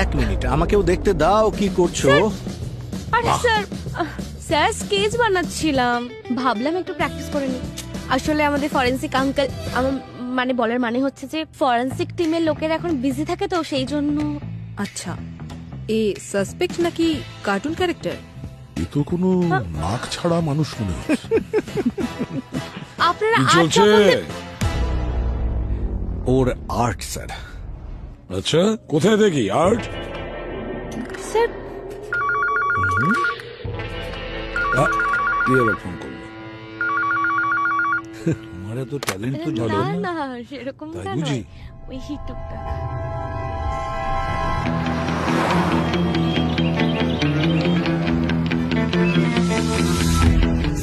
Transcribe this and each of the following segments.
এক মিনিট আমাকেও দেখতে দাও কি করছো। আরে স্যার, স্যার স্কেচ বানাচ্ছিলাম, ভাবলাম একটু প্র্যাকটিস করে নি। আসলে আমাদের ফরেনসিক আঙ্কেল, মানে বলার মানে হচ্ছে যে ফরেনসিক টিমের লোকেরা এখন বিজি থাকে তো সেই জন্য। আচ্ছা, এ সাসপেক্ট নাকি কার্টুন ক্যারেক্টার? এ তো কোনো নাক ছাড়া মানুষ মনে হচ্ছে। আপনারা কি আর্ট চলছে? সম্বন্ধে ওর আর্ট স্যার। আচ্ছা, কোথায় দেখি আর্ট? স্যার তুই আবার ফোন করলো। তোমার এত ট্যালেন্ট তো জানো না না। না সেরকম তাই না, বুঝি? ওই টুকটাক।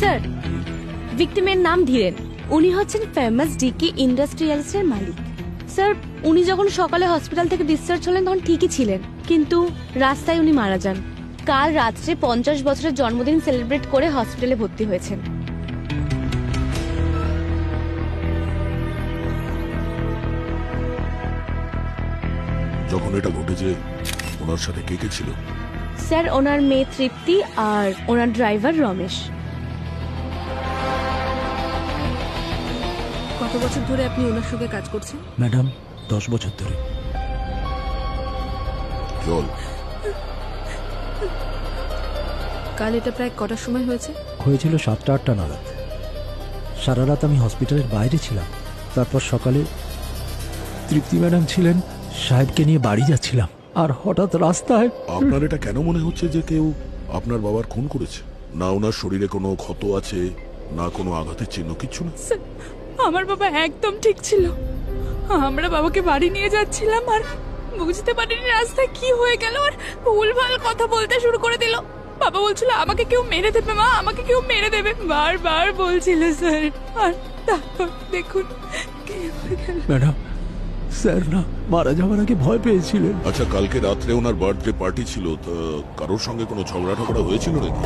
স্যার, ভিকটিমের নাম ধীরেন। উনি হচ্ছেন ফেমাস ডিকি ইন্ডাস্ট্রিয়ালসের মালিক। স্যার, উনি যখন সকালে হসপিটাল থেকে ডিসচার্জ হলেন তখন ঠিকই ছিলেন, কিন্তু রাস্তায় উনি মারা যান। কাল রাত্রে 50 বছরের জন্মদিন সেলিব্রেট করে হসপিটালে ভর্তি হয়েছেন। যখন এটা ঘটেছে ওনার সাথে কে কে ছিল? স্যার, ওনার মেয়ে তৃপ্তি আর ওনার ড্রাইভার রমেশ। কত বছর ধরে আপনি ওনার সঙ্গে কাজ করছেন? ম্যাডাম 10 বছর ধরে। চল। কাল এটা প্রায় কটার সময় হয়েছে? হয়েছিল 7টা-8টা নাগাদ। সারা রাত আমি হসপিটালের বাইরে ছিলাম। তারপর সকালে তৃপ্তি ম্যাডাম ছিলেন, সাহেবকে নিয়ে বাড়ি যাচ্ছিলাম, আর হঠাৎ রাস্তায়। আপনার এটা কেন মনে হচ্ছে যে কেউ আপনার বাবার খুন করেছে? না ওনার শরীরে কোনো ক্ষত আছে, না কোনো আঘাতের চিহ্ন, কিচ্ছু না? আমার বাবা একদম ঠিক ছিল। আমরা বাবাকে বাড়ি নিয়ে যাচ্ছিলাম আর বুঝতে পারিনি রাস্তায় কি হয়ে গেল, আর ভুলভাল কথা বলতে শুরু করে দিল। বাবা বলছিল আমাকে কেউ মেরে দেবে, মা আমাকে কেউ মেরে দেবে, বারবার বলছিল স্যার। আর তারপর দেখুন কি হয়ে গেল। ম্যাডাম, স্যার না মারা যাওয়ার আগে ভয় পেয়েছিলেন। আচ্ছা, কালকে রাত্রে ওনার বার্থডে পার্টি ছিল, তা কারোর সঙ্গে কোনো ঝগড়া টগড়া হয়েছিল নাকি?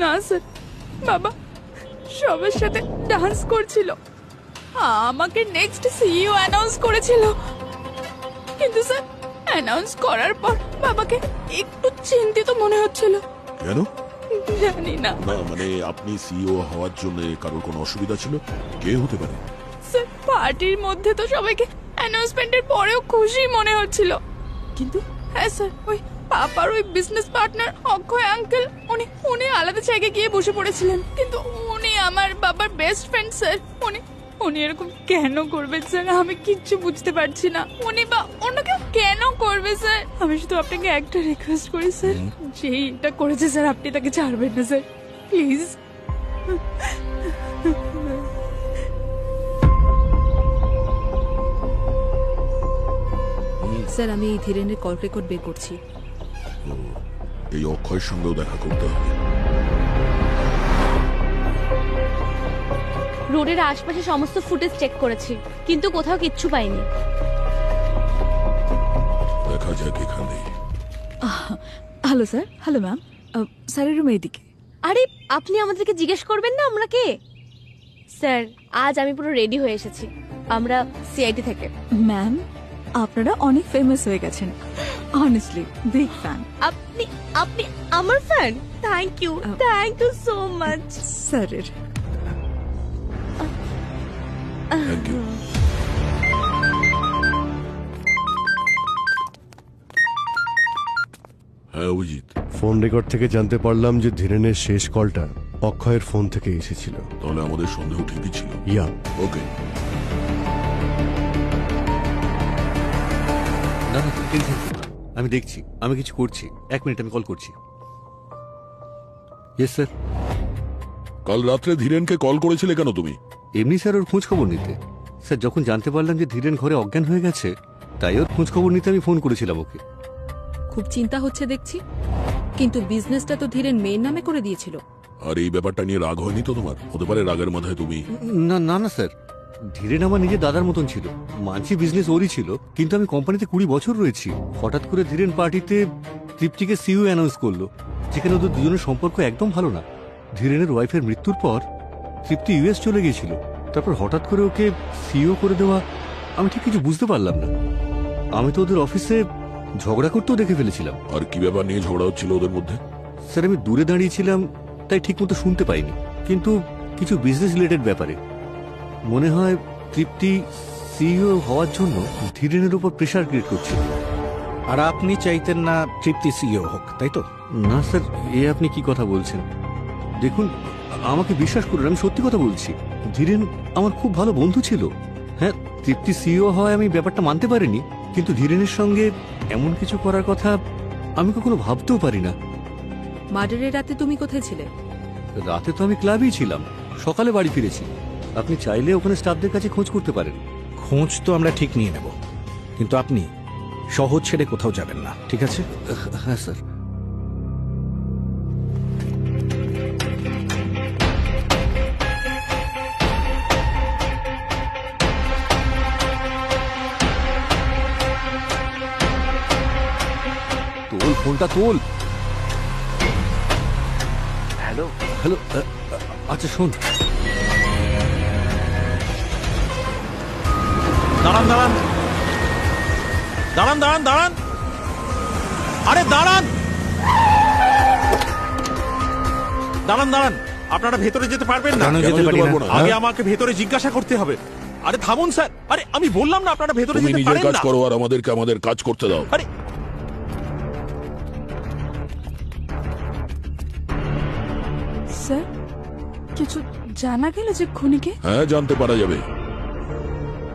না স্যার, বাবা সবার সাথে ডান্স করছিল, আমাকে নেক্সট সিইও অ্যানাউন্স করেছিল। কিন্তু স্যার, অ্যানাউন্স করার পর বাবাকে একটু চিন্তিত মনে হচ্ছিল। কেন? জানি না না মানে আপনি সিইও হওয়ার জন্য কারোর কোনো অসুবিধা ছিল? কে হতে পারে? স্যার, পার্টির মধ্যে তো সবাইকে অ্যানাউন্সমেন্টের পরেও খুশি মনে হচ্ছিল, কিন্তু হ্যাঁ স্যার, ওই পাপার ওই বিজনেস পার্টনার অক্ষয় আঙ্কেল, উনি আলাদা জায়গায় গিয়ে বসে পড়েছিলেন। কিন্তু উনি আমার বাবার বেস্ট ফ্রেন্ড স্যার। উনি এরকম কেন করবেন স্যার? আমি কিচ্ছু বুঝতে পারছি না। উনি বা অন্য কেউ কেন করবে স্যার? আমি শুধু আপনাকে একটা রিকোয়েস্ট করি স্যার, যে এটা করেছে স্যার আপনি তাকে ছাড়বেন না স্যার, প্লিজ। স্যার, আমি এই ধীরেনের কল রেকর্ড বের করছি। এই অক্ষয়ের সঙ্গেও দেখা করতে হবে। রোডের আশপাশে সমস্ত ফুটেজ চেক করেছি, কিন্তু কোথাও কিচ্ছু পাইনি। দেখা যাক এখানে। Hello sir. হ্যালো ম্যাম, স্যারের রুম এইদিকে। আরে আপনি আমাদেরকে জিজ্ঞেস করবেন না আমরা কে? স্যার, আজ আমি পুরো রেডি হয়ে এসেছি, আমরা সিআইডি থেকে। ম্যাম, আপনারা অনেক ফেমাস হয়ে গেছেন, অনেস্টলি বিগ ফ্যান। আপনি আপনি আমার fan? Thank you so much স্যারের। Thank you. হ্যাঁ অভিজিৎ, ফোন রেকর্ড থেকে জানতে পারলাম যে ধীরেনের শেষ কলটা অক্ষয়ের ফোন থেকে এসেছিল। তাহলে আমাদের সন্দেহ ঠিকই ছিল। ইয়া, ওকে। না না, টেনশন করো না, আমি দেখছি, আমি কিছু করছি। 1 মিনিট, আমি কল করছি। Yes sir. কাল রাত্রে ধীরেনকে কল করেছিলে কেন তুমি? এমনি স্যার, ওর খোঁজ খবর নিতে। স্যার, যখন জানতে পারলাম যে ধীরেন ঘরে অজ্ঞান হয়ে গেছে, তাই ওর খোঁজ খবর নিতে আমি ফোন করেছিলাম ওকে। খুব চিন্তা হচ্ছে দেখছি, কিন্তু বিজনেসটা তো ধীরেন মেয়ের নামে করে দিয়েছিল। আর এই ব্যাপারটা নিয়ে রাগ হয়নি তো তোমার? হতে পারে রাগের মাথায় তুমি। না না না স্যার, ধীরেন আমার নিজের দাদার মতন ছিল, মানছি বিজনেস ওরই ছিল, কিন্তু আমি কোম্পানিতে 20 বছর রয়েছি। হঠাৎ করে ধীরেন পার্টিতে তৃপ্তিকে সিইও অ্যানাউন্স করলো, যেখানে ওদের দুজনের সম্পর্ক একদম ভালো না। ধীরেনের ওয়াইফের মৃত্যুর পর তৃপ্তি ইউএস চলে গিয়েছিল, তারপর হঠাৎ করে ওকে সিইও করে দেওয়া, আমি ঠিক কিছু বুঝতে পারলাম না। আমি তো ওদের অফিসে ঝগড়া করতেও দেখে ফেলেছিলাম। আর কি ব্যাপার নিয়ে ঝগড়া হচ্ছিল ওদের মধ্যে? স্যার আমি দূরে দাঁড়িয়েছিলাম, তাই ঠিকমতো শুনতে পাইনি, কিন্তু কিছু বিজনেস রিলেটেড ব্যাপারে মনে হয় তৃপ্তি সিইও হওয়ার জন্য ধীরেনের উপর প্রেশার ক্রিয়েট করছিল। আর আপনি চাইতেন না তৃপ্তি সিইও হোক, তাই তো? না স্যার, এ আপনি কি কথা বলছেন? দেখুন, আমাকে বিশ্বাস করুন, আমি সত্যি কথা বলছি। ধীরেন আমার খুব ভালো বন্ধু ছিল। হ্যাঁ, তৃপ্তি সিইও হয় আমি ব্যাপারটা মানতে পারিনি, কিন্তু ধীরেনের সঙ্গে এমন কিছু করার কথা আমি কখনো ভাবতেও পারি না। মার্ডারের রাতে তুমি কোথায় ছিলে? রাতে তো আমি ক্লাবেই ছিলাম, সকালে বাড়ি ফিরেছি। আপনি চাইলে ওখানে স্টাফদের কাছে খোঁজ করতে পারেন। খোঁজ তো আমরা ঠিক নিয়ে নেব, কিন্তু আপনি শহর ছেড়ে কোথাও যাবেন না, ঠিক আছে? হ্যাঁ স্যার। তোল ফোনটা, তোল। হ্যালো হ্যালো, আচ্ছা শোন। দাঁড়ান দাঁড়ান দাঁড়ান দাঁড়ান দাঁড়ান, আরে দাঁড়ান দাঁড়ান দাঁড়ান, আপনারা ভেতরে যেতে পারবেন না? কেন যেতে পারবো না? আগে আমাকে ভেতরে জিজ্ঞাসা করতে হবে। আরে থামুন স্যার, আরে আমি বললাম না আপনারা ভেতরে তুমি যেতে নিজের পারেন কাজ না। করো আর আমাদেরকে আমাদের কাজ করতে দাও। আরে স্যার, কিছু জানা গেল যে খুনিকে? হ্যাঁ, জানতে পারা যাবে।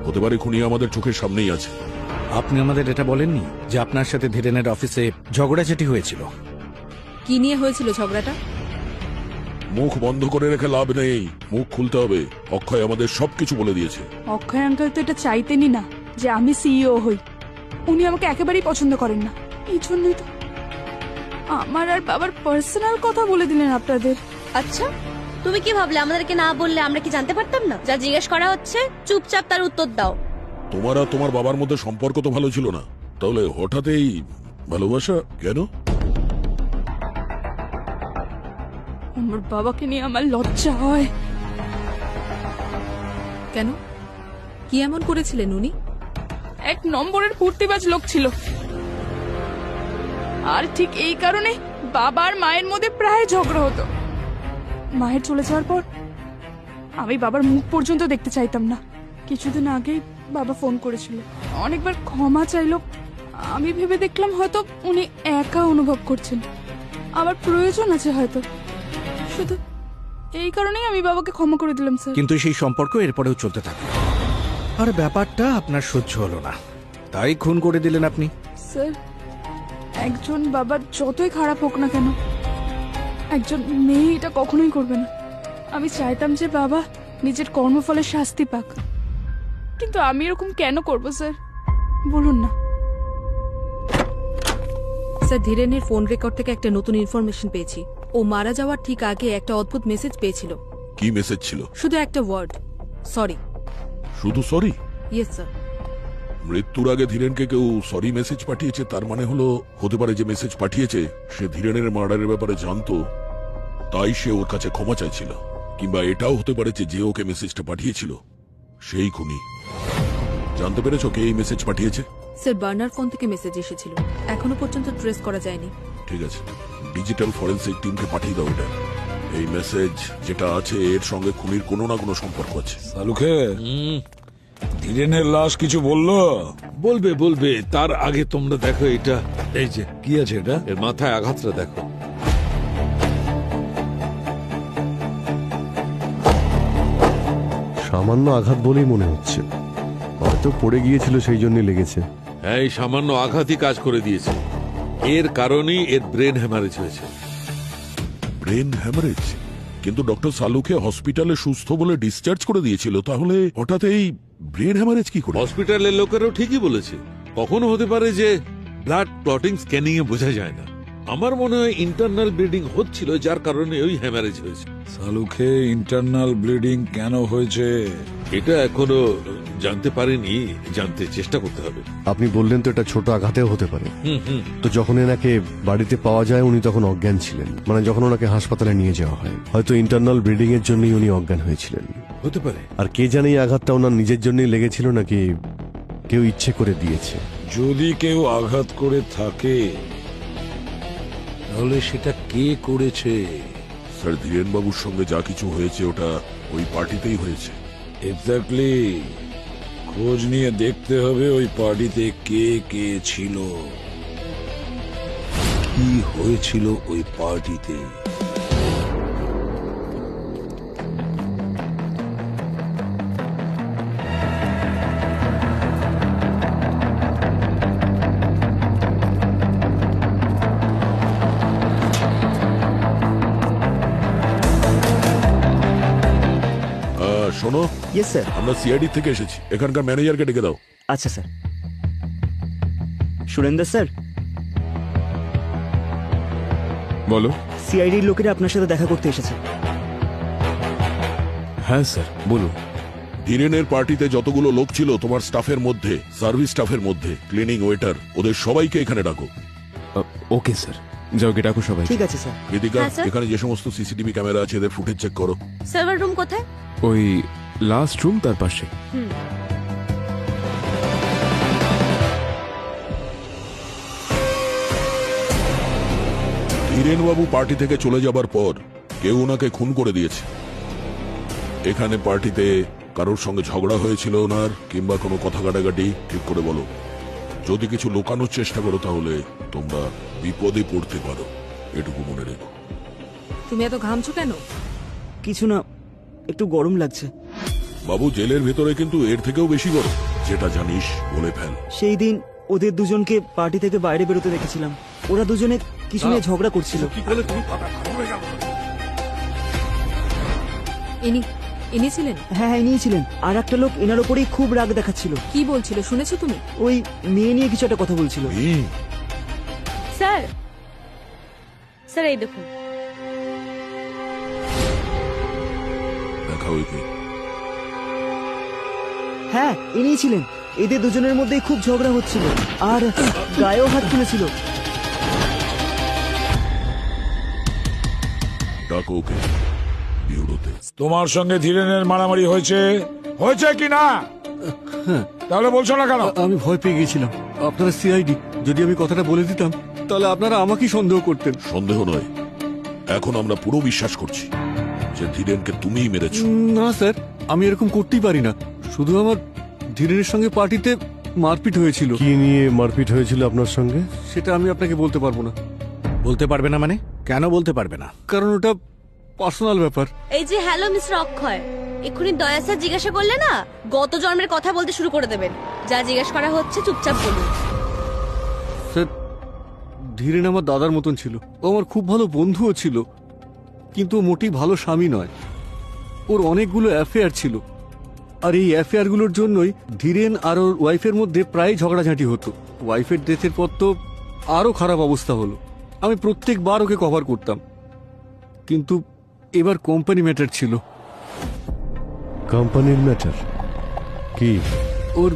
হতে পারে খুনি আমাদের চোখের সামনেই আছে। আপনি আমাদের এটা বলেননি যে আপনার সাথে ধীরেনের অফিসে ঝগড়াঝাটি হয়েছিল? কি নিয়ে হয়েছিল ঝগড়াটা? মুখ বন্ধ করে রেখে লাভ নেই, মুখ খুলতে হবে। অক্ষয় আমাদের সবকিছু বলে দিয়েছে। অক্ষয় আঙ্কেল তো এটা চাইতেনই না যে আমি সিইও হই। উনি আমাকে একেবারেই পছন্দ করেন না, এই জন্যই তো আমার আর বাবার পার্সোনাল কথা বলে দিলেন আপনাদের। আচ্ছা, তুমি কি ভাবলে আমাদেরকে না বললে আমরা কি জানতে পারতাম না? যা জিজ্ঞেস করা হচ্ছে চুপচাপ তার উত্তর দাও। তোমার আর তোমার বাবার মধ্যে সম্পর্ক তো ভালো ছিল না, তাহলে হঠাৎই ভালোবাসা কেন? আমার বাবাকে নিয়ে আমার লজ্জা হয়। কেন? কি এমন করেছিলেন উনি? এক নম্বরের ফুর্তিবাজ লোক ছিল, আর ঠিক এই কারণে বাবার মায়ের মধ্যে প্রায় ঝগড়া হতো। মায়ের চলে যাওয়ার পর আমি বাবার মুখ পর্যন্ত দেখতে চাইতাম না। কিছুদিন আগেই বাবা ফোন করেছিল, অনেকবার ক্ষমা চাইলো। আমি ভেবে দেখলাম হয়তো উনি একা অনুভব করছেন, আমার প্রয়োজন আছে হয়তো। শুধু এই কারণেই আমি বাবাকে ক্ষমা করে দিলাম স্যার। কিন্তু সেই সম্পর্ক এরপরেও চলতে থাকে, আর ব্যাপারটা আপনার সহ্য হলো না, তাই খুন করে দিলেন আপনি। স্যার, একজন বাবার যতই খারাপ হোক না কেন, একজন মেয়ে এটা কখনোই করবে না। আমি চাইতাম যে বাবা নিজের কর্মফলের শাস্তি পাক, কিন্তু আমি এরকম কেন করব স্যার, বলুন না। স্যার, ধীরেনের ফোন রেকর্ড থেকে একটা নতুন ইনফরমেশন পেয়েছি। ও মারা যাওয়ার ঠিক আগে একটা অদ্ভুত মেসেজ পেয়েছিল। কি মেসেজ ছিল? শুধু একটা ওয়ার্ড, সরি। শুধু সরি? Yes sir. মৃত্যুর আগে ধীরেনকে কেউ সরি মেসেজ পাঠিয়েছে, তার মানে হলো হতে পারে যে মেসেজ পাঠিয়েছে সে ধীরেনের মার্ডারের ব্যাপারে জানতো, তাই সে ওর কাছে ক্ষমা চাইছিল। কিংবা এটাও হতে পারে যে ওকে মেসেজটা পাঠিয়েছিল সেই খুনি। জানতে পেরেছো কে এই মেসেজ পাঠিয়েছে? স্যার, বার্নার ফোন থেকে মেসেজ এসেছিল, এখনো পর্যন্ত ট্রেস করা যায়নি। ঠিক আছে, ডিজিটাল ফরেন্সিক টিমকে পাঠিয়ে দাও এটা। এই মেসেজ যেটা আছে এর সঙ্গে খুনির কোনো না কোনো সম্পর্ক আছে। সালুখে, ধীরেনের লাশ কিছু বললো? বলবে বলবে, তার আগে তোমরা দেখো এটা। এই যে কি আছে এটা? এর মাথায় আঘাতটা দেখো। সামান্য আঘাত বলেই মনে হচ্ছে, হয়তো পড়ে গিয়েছিল সেই জন্য লেগেছে। হ্যাঁ, এই সামান্য আঘাতই কাজ করে দিয়েছে। এর কারণেই এর ব্রেন হ্যামারেজ হয়েছে। Brain haemorrhage? কিন্তু ডক্টর সালুকে হসপিটালে সুস্থ বলে ডিসচার্জ করে দিয়েছিল, তাহলে হঠাৎ এই ব্রেন হ্যামারেজ কি করে? হসপিটালের লোকেরাও ঠিকই বলেছে, কখনো হতে পারে যে ব্লাড ক্লটিং স্ক্যানিং এ বোঝা যায় না। আমার মনে হয় ইন্টারনাল ব্লিডিং হচ্ছিল, যার কারণে ওই হ্যামারেজ হয়েছে। সালুখে, ইন্টারনাল ব্লিডিং কেন হয়েছে এটা এখনো জানতে পারিনি, জানতে চেষ্টা করতে হবে। আপনি বললেন তো এটা ছোট আঘাতেও হতে পারে। তো যখন এনাকে বাড়িতে পাওয়া যায় উনি তখন অজ্ঞান ছিলেন, মানে যখন ওনাকে হাসপাতালে নিয়ে যাওয়া হয় হয়তো ইন্টারনাল ব্লিডিং এর জন্যই উনি অজ্ঞান হয়েছিলেন। হতে পারে। আর কে জানে এই আঘাতটা ওনার নিজের জন্যই লেগেছিল নাকি কেউ ইচ্ছে করে দিয়েছে। যদি কেউ আঘাত করে থাকে তাহলে সেটা কে করেছে? স্যার ধীরেন বাবুর সঙ্গে যা কিছু হয়েছে ওটা ওই পার্টিতেই হয়েছে। এক্স্যাক্টলি। খোঁজ নিয়ে দেখতে হবে ওই পার্টিতে কে কে ছিল, কি হয়েছিল ওই পার্টিতে। শোনো, ইয়েস স্যার। আমরা সিআইডি থেকে এসেছি, এখানকার ম্যানেজারকে ডেকে দাও। আচ্ছা স্যার। সুরেন্দ্র স্যার, বলো। সিআইডির লোকেরা আপনার সাথে দেখা করতে এসেছে। হ্যাঁ স্যার, বলুন। ধীরেনের পার্টিতে যতগুলো লোক ছিল তোমার স্টাফের মধ্যে, সার্ভিস স্টাফের মধ্যে, ক্লিনিং ওয়েটার, ওদের সবাইকে এখানে ডাকো। ওকে স্যার, যাও গে ডাকো সবাই। ঠিক আছে স্যার। কৃতিকা, হ্যাঁ, স্যার। এখানে যে সমস্ত সিসিটিভি ক্যামেরা আছে এদের ফুটেজ চেক করো। সার্ভার রুম কোথায়? ওই লাস্ট রুম তার পাশে। ধীরেনবাবু পার্টি থেকে চলে যাবার পর কেউ ওনাকে খুন করে দিয়েছে। এখানে পার্টিতে কারোর সঙ্গে ঝগড়া হয়েছিল ওনার, কিংবা কোনো কথা কাটাকাটি, ঠিক করে বলো। যদি কিছু লুকানোর চেষ্টা করো তাহলে তোমরা বিপদে পড়তে পারো, এটুকু মনে রেখো। তুমি এত ঘামছো কেন? কিছু না, একটু গরম লাগছে। বাবু, জেলের ভেতরে কিন্তু এর থেকেও বেশি গরম। যেটা জানিস বলে ফেল। সেই দিন ওদের দুজনকে পার্টি থেকে বাইরে বেরোতে দেখেছিলাম। ওরা দুজনে কিছু নিয়ে ঝগড়া করছিল। ইনি ছিলেন? হ্যাঁ হ্যাঁ, নিয়েছিলেন। আর একটা লোক এনার ওপরেই খুব রাগ দেখাচ্ছিল। কি বলছিল শুনেছো তুমি? ওই মেয়ে নিয়ে কিছু একটা কথা বলছিল। স্যার, স্যার এই দেখুন। দেখা হইতে হ্যাঁ, ইনিই ছিলেন। এদের দুজনের মধ্যেই খুব ঝগড়া হচ্ছিল, আর গায়েও হাত তুলেছিল। ডাকো ওকে বিউরোতে। তোমার সঙ্গে ধীরেনের মারামারি হয়েছে কি না? তাহলে বলছো না কেন? আমি ভয় পেয়ে গেছিলাম। আপনারা সিআইডি, যদি আমি কথাটা বলে দিতাম তাহলে আপনারা আমাকেই সন্দেহ করতেন। সন্দেহ নয়, এখন আমরা পুরো বিশ্বাস করছি যে ধীরেনকে তুমিই মেরেছো। না স্যার, আমি এরকম করতেই পারি না। শুধু আমার ধীরেনের সঙ্গে পার্টিতে মারপিট হয়েছিল। কি নিয়ে মারপিট হয়েছিল আপনার সঙ্গে? সেটা আমি আপনাকে বলতে পারবো না। বলতে পারবে না মানে? কেন বলতে পারবে না? কারণ ওটা পার্সোনাল ব্যাপার। এই যে হ্যালো মিস্টার অক্ষয়, এক্ষুনি দয়া স্যার জিজ্ঞাসা করলে না গত জন্মের কথা বলতে শুরু করে দেবেন। যা জিজ্ঞাসা করা হচ্ছে চুপচাপ বলুন। স্যার, ধীরেন আমার দাদার মতন ছিল। ও আমার খুব ভালো বন্ধুও ছিল, কিন্তু ও মোটেই ভালো স্বামী নয়। ওর অনেকগুলো অ্যাফেয়ার ছিল, আর এই অ্যাফেয়ারগুলোর জন্যই ধীরেন আর ওর ওয়াইফের মধ্যে প্রায় ঝগড়াঝাঁটি হতো। ওয়াইফের ডেথের পর তো আরও খারাপ অবস্থা হলো। আমি প্রত্যেকবার ওকে কভার করতাম, কিন্তু এবার কোম্পানি ম্যাটার ছিল। কোম্পানির ম্যাটার কি? ওর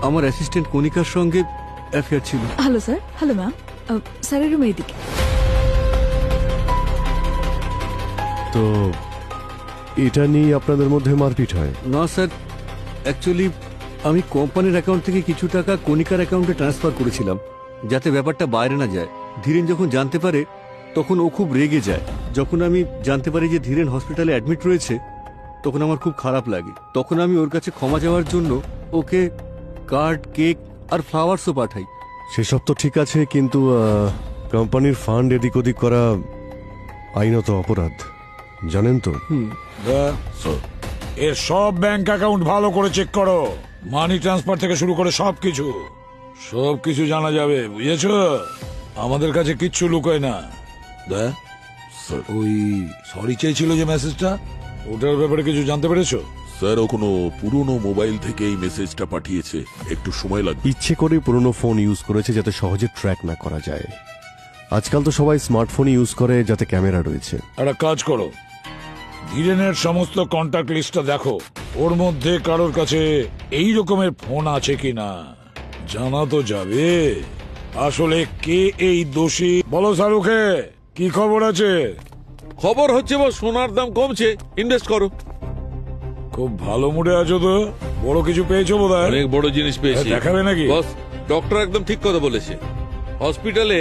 আমার অ্যাসিস্ট্যান্ট কণিকার সঙ্গে অ্যাফেয়ার ছিল। Hello sir. Hello ma'am. স্যারের রুম এইদিকে। তো এটা নিয়ে আপনাদের মধ্যে মারপিট হয়? না স্যার, অ্যাকচুয়ালি আমি কোম্পানির অ্যাকাউন্ট থেকে কিছু টাকা কণিকার অ্যাকাউন্টে ট্রান্সফার করেছিলাম, যাতে ব্যাপারটা বাইরে না যায়। ধীরেন যখন জানতে পারে তখন ও খুব রেগে যায়। যখন আমি জানতে পারি যে ধীরেন হসপিটালে অ্যাডমিট রয়েছে, তখন আমার খুব খারাপ লাগে। তখন আমি ওর কাছে ক্ষমা চাওয়ার জন্য ওকে কার্ড, কেক আর ফ্লাওয়ার্সও পাঠাই। সেসব তো ঠিক আছে, কিন্তু কোম্পানির ফান্ড এদিক ওদিক করা আইনত অপরাধ, জানেন তো? এর সব ব্যাংক অ্যাকাউন্ট ভালো করে চেক করো। মানি ট্রান্সফার থেকে শুরু করে সবকিছু জানা যাবে, বুঝেছো? আমাদের কাছে কিচ্ছু লুকোয় না। ওই সরি চেয়েছিল যে মেসেজটা, ওটার ব্যাপারে কিছু জানতে পেরেছো? স্যার, ও কোনো পুরনো মোবাইল থেকে এই মেসেজটা পাঠিয়েছে, একটু সময় লাগবে। ইচ্ছে করে পুরনো ফোন ইউজ করেছে যাতে সহজে ট্র্যাক না করা যায়। আজকাল তো সবাই স্মার্টফোন ইউজ করে যাতে ক্যামেরা রয়েছে। একটা কাজ করো, ধীরেনের সমস্ত কন্ট্যাক্ট লিস্টটা দেখো, ওর মধ্যে কারোর কাছে এই রকমের ফোন আছে কিনা জানা তো যাবে। আসলে কে এই দোষী, বলো শাহরুখে, কি খবর আছে? খবর হচ্ছে বস, সোনার দাম কমছে, ইনভেস্ট করো। খুব ভালো মুডে আছো তো, বড় কিছু পেয়েছো বোধহয়। অনেক বড় জিনিস পেয়েছি। দেখাবে নাকি? বস, ডক্টর একদম ঠিক কথা বলেছে। হসপিটালে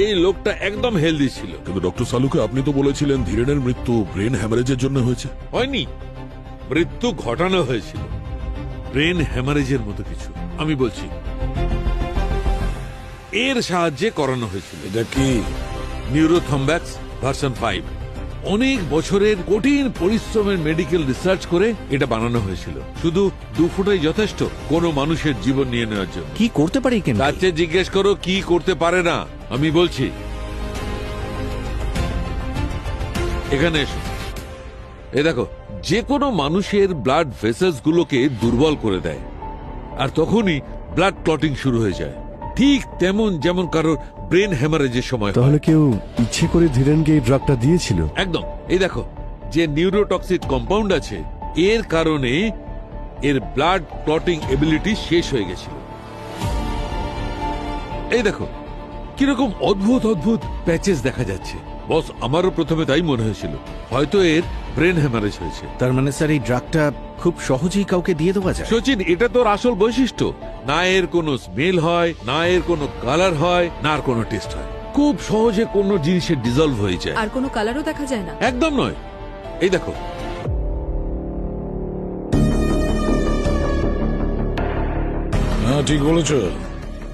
এই লোকটা একদম হেলদি ছিল। কিন্তু ডক্টর সালুকে আপনি তো বলেছিলেন ধীরেনের মৃত্যু ব্রেন হ্যামারেজের জন্য হয়েছে। হয়নি, মৃত্যু ঘটানো হয়েছিল ব্রেন হ্যামারেজের মতো কিছু। আমি বলছি এর সাহায্যে করানো হয়েছিল। এটা কি? নিউরোথম্ব্যাক্স ভার্সন 5। অনেক বছরের কঠিন পরিশ্রমের মেডিকেল রিসার্চ করে এটা বানানো হয়েছিল। শুধু 2 ফুটাই যথেষ্ট কোনো মানুষের জীবন নিয়ে নেওয়ার জন্য। কি করতে পারি কেন? তার চেয়ে জিজ্ঞেস করো কি করতে পারে না। আমি বলছি, এখানে এসো। এ দেখো, যে কোনো মানুষের ব্লাড ভেসেলস গুলোকে দুর্বল করে দেয়, আর তখনই ব্লাড ক্লটিং শুরু হয়ে যায়। ঠিক তেমন যেমন কারোর ব্রেন হ্যামারেজের সময় হয়। তাহলে কেউ ইচ্ছে করে ধীরেনকে এই ড্রাগটা দিয়েছিল? একদম। এই দেখো, যে নিউরোটক্সিক কম্পাউন্ড আছে, এর কারণে এর ব্লাড ক্লটিং এবিলিটি শেষ হয়ে গেছিল। এই দেখো কিরকম অদ্ভুত অদ্ভুত প্যাচেস দেখা যাচ্ছে। বস, আমারও প্রথমে তাই মনে হয়েছিল হয়তো এর ব্রেন হ্যামারেজ হয়েছে। তার মানে স্যার এই ড্রাগটা খুব সহজেই কাউকে দিয়ে দেওয়া যায়? সচিন, এটা তোর আসল বৈশিষ্ট্য। না এর কোনো স্মেল হয়, না এর কোনো কালার হয়, না আর কোনো টেস্ট হয়। খুব সহজে কোনো জিনিসে ডিজলভ হয়ে যায়। আর কোনো কালারও দেখা যায় না? একদম নয়। এই দেখো, হ্যাঁ ঠিক বলেছ।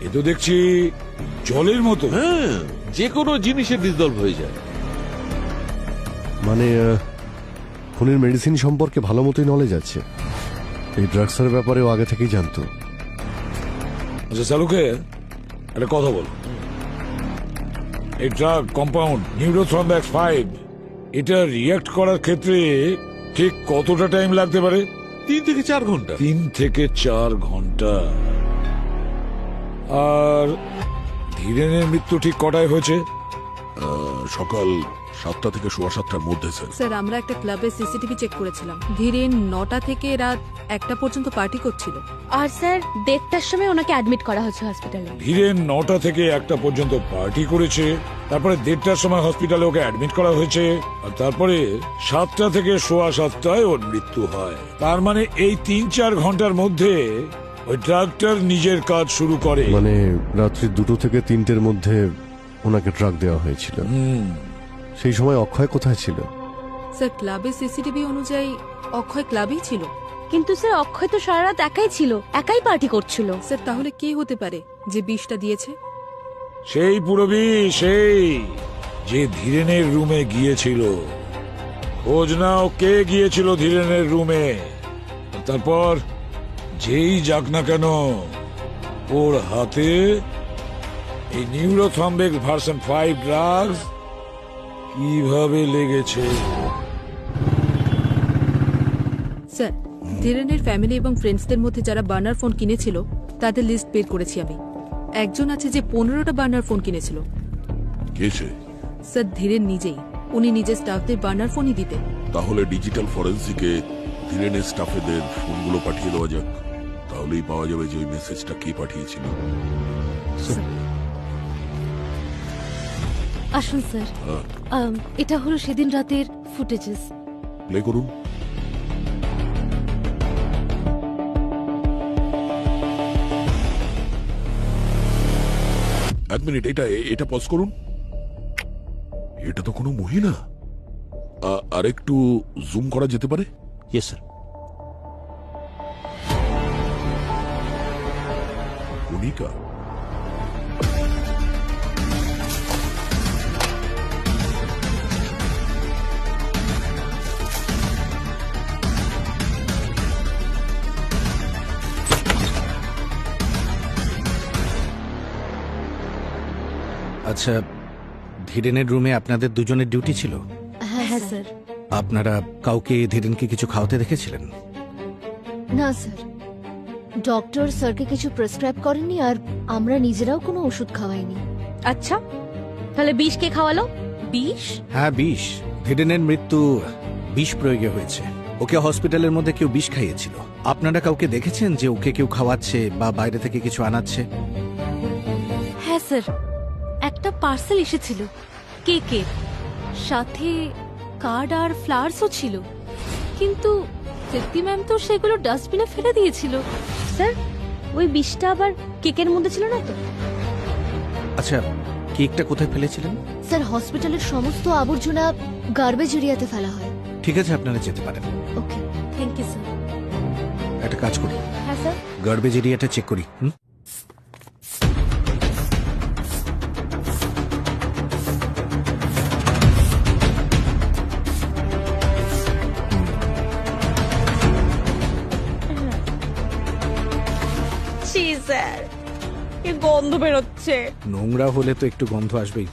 এ তো দেখছি জলের মতো। হ্যাঁ, যে কোনো জিনিসে ডিজলভ হয়ে যায়। মানে খুনের মেডিসিন সম্পর্কে ভালো মতোই নলেজ আছে। এই ড্রাগসের ব্যাপারেও আগে থেকেই জানতো। আচ্ছা চালুকে একটা কথা বল, এই ড্রাগ কম্পাউন্ড নিউরোথ্রম্ব্যাক্স 5 এটা রিঅ্যাক্ট করার ক্ষেত্রে ঠিক কতটা টাইম লাগতে পারে? 3 থেকে 4 ঘন্টা। 3 থেকে 4 ঘন্টা। আর ধীরেনের মৃত্যু ঠিক কটায় হয়েছে? সকাল 7টা থেকে সোয়া 7টার মধ্যে স্যার। স্যার, আমরা একটা ক্লাবের সিসিটিভি চেক করেছিলাম। ধীরেন 9টা থেকে রাত 1টা পর্যন্ত পার্টি করছিল। আর স্যার 1:30টার সময় ওনাকে অ্যাডমিট করা হয়েছে হসপিটালে। ধীরেন 9টা থেকে 1টা পর্যন্ত পার্টি করেছে, তারপরে 1:30টার সময় হসপিটালে ওকে অ্যাডমিট করা হয়েছে, আর তারপরে 7টা থেকে সোয়া 7টায় ওর মৃত্যু হয়। তার মানে এই 3-4 ঘন্টার মধ্যে ওই ড্রাগটার নিজের কাজ শুরু করে। মানে রাত্রি 2টো থেকে 3টের মধ্যে ওনাকে ড্রাগ দেওয়া হয়েছিল। সেই সময় অক্ষয় কোথায় ছিল? স্যার, ক্লাবের সিসিটিভি অনুযায়ী অক্ষয় ক্লাবেই ছিল। কিন্তু স্যার অক্ষয় তো সারা রাত একাই ছিল, একাই পার্টি করছিল। স্যার, তাহলে কে হতে পারে যে বিষটা দিয়েছে? সেই পুরবী, সেই যে ধীরেনের রুমে গিয়েছিল। খোঁজ নাও কে গিয়েছিল ধীরেনের রুমে। তারপর যেই যাক না কেন, ওর হাতে এই নিউরোথ্রম্বিক ভার্সন 5 ড্রাগস কিভাবে লেগেছে। স্যার, ধীরেনের ফ্যামিলি এবং ফ্রেন্ডসদের মধ্যে যারা বার্নার ফোন কিনেছিল তাদের লিস্ট বের করেছি আমি। একজন আছে যে 15টা বার্নার ফোন কিনেছিল। কে সে? স্যার, ধীরেন নিজেই। উনি নিজের স্টাফদের বার্নার ফোনই দিতেন। তাহলে ডিজিটাল ফরেন্সিকে ধীরেনের স্টাফেদের ফোনগুলো পাঠিয়ে দেওয়া যাক। তাহলেই পাওয়া যাবে যে ওই মেসেজটা কে পাঠিয়েছিল। আসুন স্যার, এটা হলো সেদিন রাতের ফুটেজেস। প্লে করুন। এক মিনিট, এটা পজ করুন। এটা তো কোনো মহিলা। আর একটু জুম করা যেতে পারে? Yes sir. কণিকা। আচ্ছা, ধীরেনের রুমে আপনাদের দুজনের ডিউটি ছিল? হ্যাঁ স্যার। আপনারা কাউকে ধীরেনকে কিছু খাওয়াতে দেখেছিলেন? না স্যার, ডক্টর স্যারকে কিছু প্রেসক্রাইব করেননি, আর আমরা নিজেরাও কোনো ওষুধ খাওয়াইনি। আচ্ছা, তাহলে বিষ কে খাওয়ালো? বিষ? হ্যাঁ, বিষ। ধীরেনের মৃত্যু বিষ প্রয়োগে হয়েছে। ওকে হসপিটালের মধ্যে কেউ বিষ খাইয়েছিল। আপনারা কাউকে দেখেছেন যে ওকে কেউ খাওয়াচ্ছে বা বাইরে থেকে কিছু আনাচ্ছে? হ্যাঁ স্যার, একটা পার্সেল এসেছিল কেকের সাথে, কার্ড আর ফ্লাওয়ার্সও ছিল, কিন্তু তৃপ্তি ম্যাম তো সেগুলো ডাস্টবিনে ফেলে দিয়েছিল। স্যার, ওই বিষটা আবার কেকের মধ্যে ছিল না তো? আচ্ছা, কেকটা কোথায় ফেলেছিলেন? স্যার হসপিটালের সমস্ত আবর্জনা গার্বেজ এরিয়াতে ফেলা হয়। ঠিক আছে, আপনারা যেতে পারেন। ওকে। Thank you sir. একটা কাজ করি, হ্যাঁ স্যার। গার্বেজ এরিয়াটা চেক করি। ছি স্যার, কি গন্ধ বেরোচ্ছে। নোংরা হলে তো একটু গন্ধ আসবেই।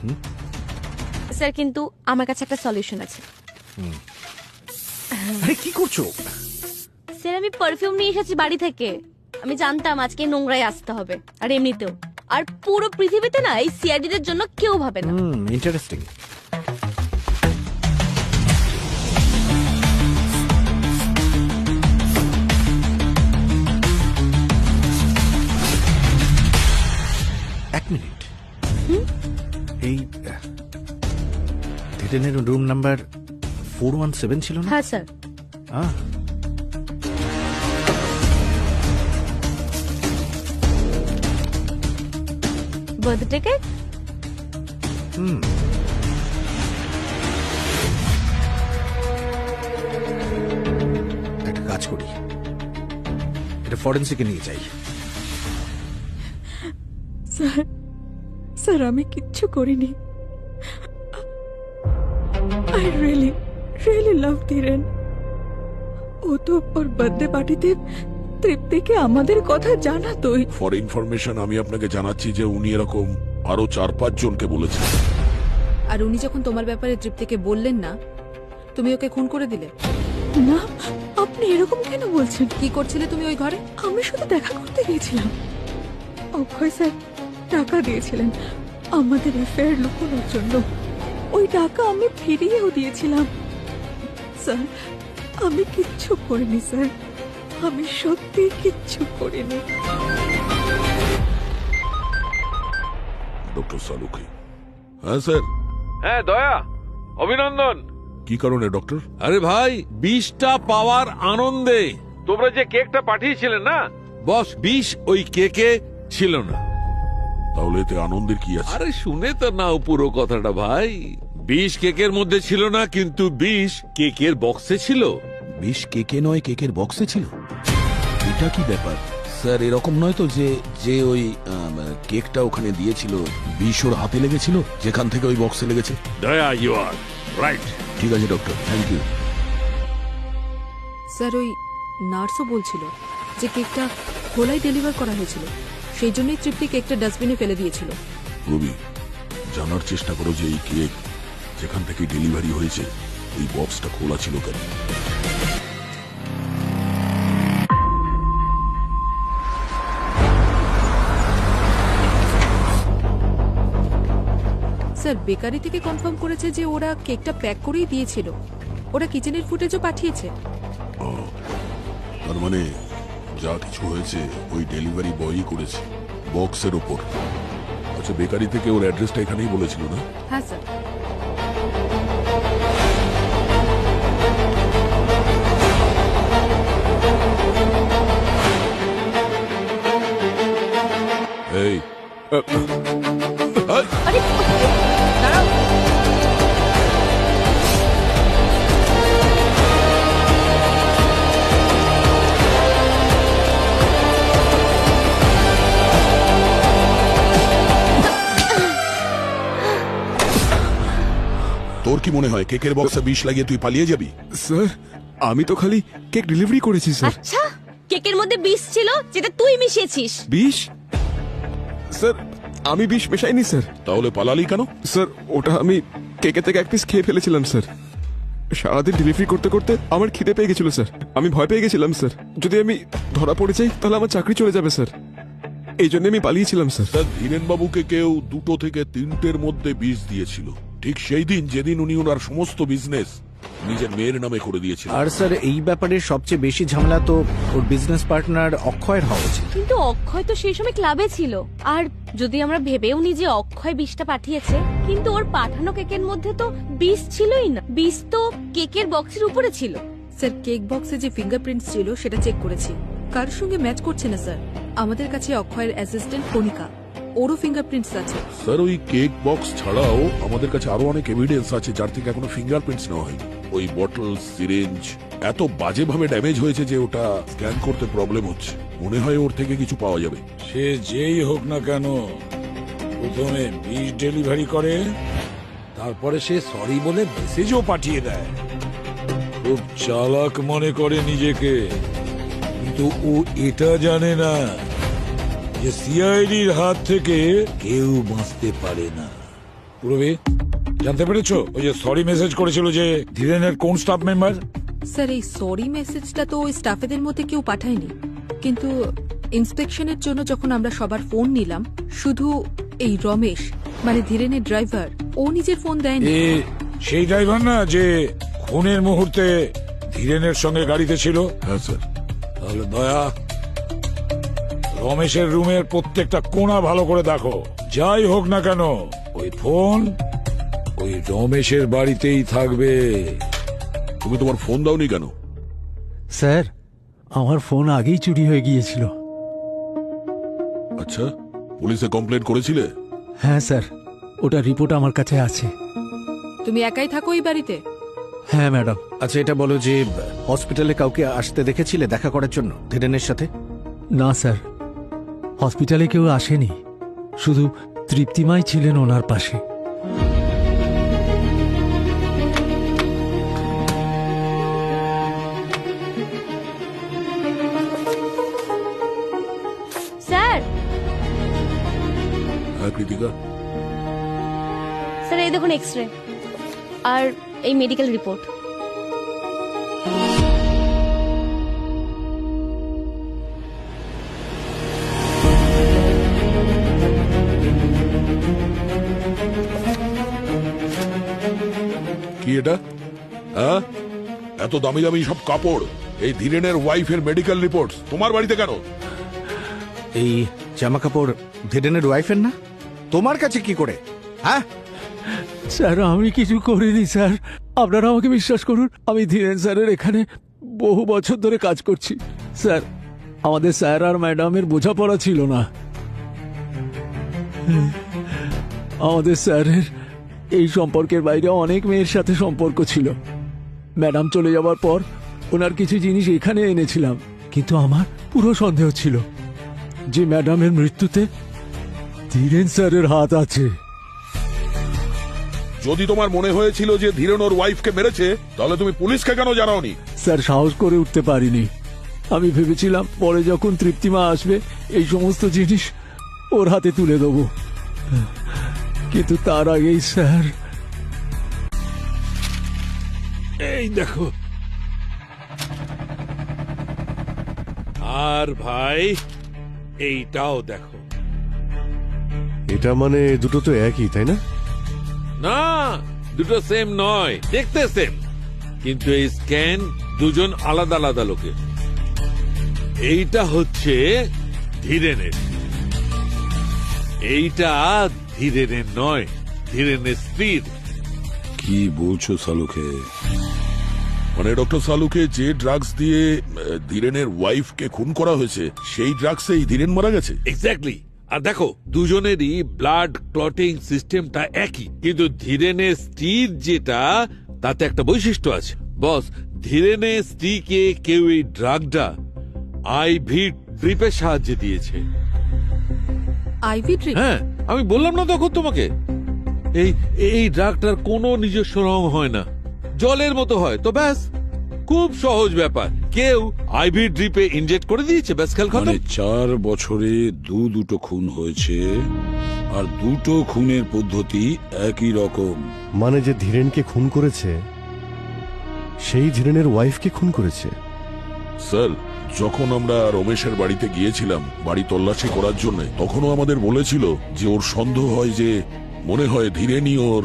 স্যার কিন্তু আমার কাছে একটা সলিউশন আছে। আরে কি করছো? স্যার আমি পারফিউম নিয়ে এসেছি বাড়ি থেকে। আমি জানতাম আজকে নোংরায় আসতে হবে, আর এমনিতেও আর পুরো পৃথিবীতে না এই সিআইডিদের জন্য কেউ ভাবে না। ইন্টারেস্টিং। এক মিনিট, এই ধীরেনের রুম নাম্বার 417 ছিল না? হ্যাঁ স্যার। Birthday cake? একটা কাজ করি, এটা ফরেন্সিকে নিয়ে যাই। স্যার, স্যার আমি কিচ্ছু করিনি। I really really love Dhiren. ও তো ওর বার্থডে পার্টিতে তৃপ্তিকে আমাদের কথা জানাতোই। ফর ইনফরমেশন আমি আপনাকে জানাচ্ছি যে উনি এরকম আরো 4-5 জনকে বলেছেন। আর উনি যখন তোমার ব্যাপারে তৃপ্তিকে বললেন না, তুমি ওকে খুন করে দিলে। না, আপনি এরকম কেন বলছেন? কি করছিলে তুমি ওই ঘরে? আমি শুধু দেখা করতে গিয়েছিলাম। অক্ষয় স্যার টাকা দিয়েছিলেন আমাদের অ্যাফেয়ার লুকোনোর জন্য। ওই টাকা আমি ফিরিয়েও দিয়েছিলাম। স্যার আমি কিচ্ছু করিনি স্যার, আমি সত্যি কিচ্ছু করিনি। ডক্টর সালুকি। হ্যাঁ স্যার। হ্যাঁ দয়া, অভিনন্দন। কি কারণে ডক্টর? আরে ভাই, বিষটা পাওয়ার আনন্দে তোমরা যে কেকটা পাঠিয়েছিলেন না, বস বিষ ওই কেকে ছিল না। তাহলে এতে আনন্দের কি আছে? আরে শুনে তো নাও পুরো কথাটা ভাই। বিষ কেকের মধ্যে ছিল না, কিন্তু বিষ কেকের বক্সে ছিল। বিষ কেকে নয়, কেকের বক্সে ছিল? এটা কি ব্যাপার স্যার? এরকম নয় তো যে যে ওই কেকটা ওখানে দিয়েছিল বিষ ওর হাতে লেগেছিল, যেখান থেকে ওই বক্সে লেগেছে? দয়া, ইউ আর রাইট। ঠিক আছে ডক্টর, থ্যাংক ইউ। স্যার ওই নার্সও বলছিল যে কেকটা খোলাই ডেলিভার করা হয়েছিল, সেই জন্যই তৃপ্তি কেকটা ডাস্টবিনে ফেলে দিয়েছিল। রবি, জানার চেষ্টা করো যে এই কেক যেখান থেকে ডেলিভারি হয়েছে এই বক্সটা খোলা ছিল কেন? স্যার বেকারি থেকে কনফার্ম করেছে যে ওরা কেকটা প্যাক করেই দিয়েছিল। ওরা কিচেনের ফুটেজও পাঠিয়েছে। তার মানে যা কিছু হয়েছে ওই ডেলিভারি বয়ই করেছে বক্সের ওপর। আচ্ছা, বেকারি থেকে ওর অ্যাড্রেসটা এখানেই বলেছিল না? হ্যাঁ স্যার। এই আরে দাঁড়াও। তোর কি মনে হয় কেকের বক্সে বিষ লাগিয়ে তুই পালিয়ে যাবি? স্যার আমি তো খালি কেক ডেলিভারি করেছি স্যার। আচ্ছা, কেকের মধ্যে বিষ ছিল যেটা তুই মিশিয়েছিস। বিষ? স্যার আমি বিষ মেশাইনি স্যার। তাহলে পালালি কেন? স্যার ওটা আমি কেকের থেকে এক পিস খেয়ে ফেলেছিলাম স্যার। সারাদিন ডেলিভারি করতে করতে আমার খিদে পেয়ে গেছিল স্যার। আমি ভয় পেয়ে গেছিলাম স্যার, যদি আমি ধরা পড়ে যাই তাহলে আমার চাকরি চলে যাবে স্যার। এই জন্য আমি পালিয়েছিলাম স্যার। স্যার, ধীরেন বাবুকে কেউ 2 থেকে 3টের মধ্যে বিষ দিয়েছিল, ঠিক সেই দিন যেদিন উনি ওনার সমস্ত বিজনেস নিজের মেয়ের নামে করে দিয়েছিলেন। আর স্যার এই ব্যাপারে সবচেয়ে বেশি ঝামেলা তো ওর বিজনেস পার্টনার অক্ষয়ের হওয়া উচিত। কিন্তু অক্ষয় তো সেই সময় ক্লাবে ছিল। আর যদি আমরা ভেবেও নি যে অক্ষয় বিষটা পাঠিয়েছে, কিন্তু ওর পাঠানো কেকের মধ্যে তো বিষ ছিলই না। বিষ তো কেকের বক্সের উপরে ছিল। স্যার কেক বক্সে যে ফিঙ্গারপ্রিন্টস ছিল সেটা চেক করেছি, কারোর সঙ্গে ম্যাচ করছে না স্যার। আমাদের কাছে অক্ষয়ের অ্যাসিস্ট্যান্ট কণিকা, ওরও ফিঙ্গারপ্রিন্টস আছে। স্যার ওই কেক বক্স ছাড়াও আমাদের কাছে আরো অনেক এভিডেন্স আছে যার থেকে এখনো ফিঙ্গারপ্রিন্টস নেওয়া হয়নি। ওই বটল সিরিঞ্জ এত বাজেভাবে ড্যামেজ হয়েছে যে ওটা স্ক্যান করতে প্রবলেম হচ্ছে। মনে হয় ওর থেকে কিছু পাওয়া যাবে। সে যেই হোক না কেন, প্রথমে বিষ ডেলিভারি করে, তারপরে সে সরি বলে মেসেজও পাঠিয়ে দেয়। খুব চালাক মনে করে নিজেকে, কিন্তু ও এটা জানে না যে সিআইডির হাত থেকে কেউ বাঁচতে পারে না। পুরবি জানতে পেরেছো ওই যে সরি মেসেজ করেছিল যে ধীরেনের কোন স্টাফ মেম্বার? স্যার এই সরি মেসেজটা তো ওই স্টাফেদের মধ্যে কেউ পাঠায়নি, কিন্তু ইন্সপেকশনের জন্য যখন আমরা সবার ফোন নিলাম, শুধু এই রমেশ মানে ধীরেনের ড্রাইভার, ও নিজের ফোন দেয়নি। এ সেই ড্রাইভার না যে খুনের মুহূর্তে ধীরেনের সঙ্গে গাড়িতে ছিল? হ্যাঁ স্যার। তাহলে দয়া, রমেশের রুমের প্রত্যেকটা কোণা ভালো করে দেখো। যাই হোক না কেন ওই ফোন ওই রমেশের বাড়িতেই থাকবে। তুমি তোমার ফোন দাওনি কেন? স্যার, আমার ফোন আগেই চুরি হয়ে গিয়েছিল। আচ্ছা, পুলিশে কমপ্লেন করেছিলে? হ্যাঁ স্যার, ওটা রিপোর্ট আমার কাছে আছে। তুমি একাই থাকো এই বাড়িতে? হ্যাঁ ম্যাডাম। আচ্ছা, এটা বলো যে হসপিটালে কাউকে আসতে দেখেছিলে দেখা করার জন্য ধীরেনের সাথে? না স্যার, হসপিটালে কেউ আসেনি, শুধু তৃপ্তিমাই ছিলেন ওনার পাশে। স্যার, হ্যাঁ কৃতিকা। স্যার এই দেখুন এক্সরে আর এই মেডিকেল রিপোর্ট। কি এটা? হ্যাঁ, এত দামি দামি সব কাপড়, এই ধীরেনের ওয়াইফের মেডিকেল রিপোর্টস তোমার বাড়িতে কেন? এই জামা কাপড় ধীরেনের ওয়াইফের না, তোমার কাছে কি করে? হ্যাঁ স্যার, আমি কিছু করিনি স্যার, আপনারা আমাকে বিশ্বাস করুন। আমি ধীরেন স্যারের এখানে বহু বছর ধরে কাজ করছি স্যার। আমাদের স্যার আর ম্যাডামের বোঝাপড়া ছিল না। আমাদের স্যারের এই সম্পর্কের বাইরে অনেক মেয়ের সাথে সম্পর্ক ছিল। ম্যাডাম চলে যাওয়ার পর ওনার কিছু জিনিস এখানে এনেছিলাম, কিন্তু আমার পুরো সন্দেহ ছিল যে ম্যাডামের মৃত্যুতে ধীরেন স্যারের হাত আছে। যদি তোমার মনে হয়েছিল যে ধীরেন ওর ওয়াইফকে মেরেছে, তাহলে তুমি পুলিশকে কেন জানাওনি? স্যার, সাহস করে উঠতে পারিনি। আমি ভেবেছিলাম পরে যখন তৃপ্তিমা আসবে এই সমস্ত জিনিস ওর হাতে তুলে দেবো, কিন্তু তার আগেই স্যার। এই দেখো। আর ভাই এইটাও দেখো। এটা মানে দুটো তো একই, তাই না? না, দুটো সেম নয়, দেখতে সেম, কিন্তু এই স্ক্যান দুজন আলাদা আলাদা লোকের। এইটা হচ্ছে ধীরেনের, এইটা ধীরেনের নয়, ধীরেনের স্ত্রীর। কি বলছো সালুকে? মানে ডক্টর সালুকে যে ড্রাগস দিয়ে ধীরেনের ওয়াইফকে খুন করা হয়েছে, সেই ড্রাগসেই ধীরেন মারা গেছে? এক্স্যাক্টলি। আর দেখো, দুজনেরই ব্লাড ক্লটিং সিস্টেমটা একই, কিন্তু ধীরেনের স্ত্রীর যেটা, তাতে একটা বৈশিষ্ট্য আছে। বস, ধীরেনের স্ত্রীকে কেউ এই ড্রাগটা আইভি ড্রিপের সাহায্যে দিয়েছে। Ivy drip? হ্যাঁ, আমি বললাম না তখন তোমাকে, এই এই ড্রাগটার কোনো নিজস্ব রং হয় না, জলের মতো হয়। তো ব্যাস, খুব সহজ ব্যাপার, কেউ আইভি ড্রিপে ইনজেক্ট করে দিয়েছে, ব্যাস খেল খতম। 4 বছরে দুটো খুন হয়েছে, আর দুটো খুনের পদ্ধতি একই রকম। মানে যে ধীরেনকে খুন করেছে সেই ধীরেনের ওয়াইফকে খুন করেছে? স্যার, যখন আমরা রমেশের বাড়িতে গিয়েছিলাম বাড়ি তল্লাশি করার জন্য, তখনও আমাদের বলেছিল যে ওর সন্দেহ হয় যে মনে হয় ধীরেনই ওর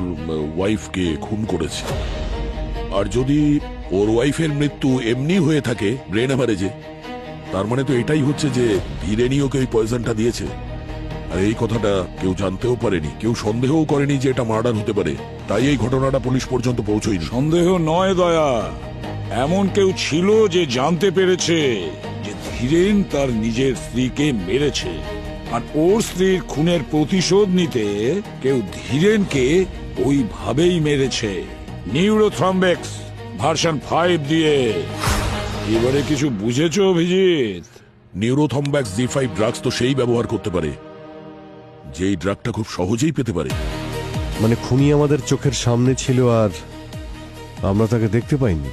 ওয়াইফকে খুন করেছে। আর যদি ওর ওয়াইফের মৃত্যু এমনি হয়ে থাকে ব্রেন হ্যামারেজে, তার মানে তো এটাই হচ্ছে যে ধীরেনই ওকে ওই পয়জনটা দিয়েছে। আর এই কথাটা কেউ জানতেও পারেনি, কেউ সন্দেহও করেনি যে এটা মার্ডার হতে পারে। তাই এই ঘটনাটা পুলিশ পর্যন্ত পৌঁছয়নি। সন্দেহ নয় দয়া, এমন কেউ ছিল যে জানতে পেরেছে যে ধীরেন তার নিজের স্ত্রীকে মেরেছে, আর ওর স্ত্রীর খুনের প্রতিশোধ নিতে কেউ ধীরেনকে ওইভাবেই মেরেছে, নিউরোথ্রম্বেক্স ভার্সন 5 দিয়ে। এবারে কিছু বুঝেছো অভিজিৎ? নিউরোথম্ব্যাক্স D5 ড্রাগস তো সেই ব্যবহার করতে পারে যেই ড্রাগটা খুব সহজেই পেতে পারে। মানে খুনি আমাদের চোখের সামনে ছিল আর আমরা তাকে দেখতে পাইনি,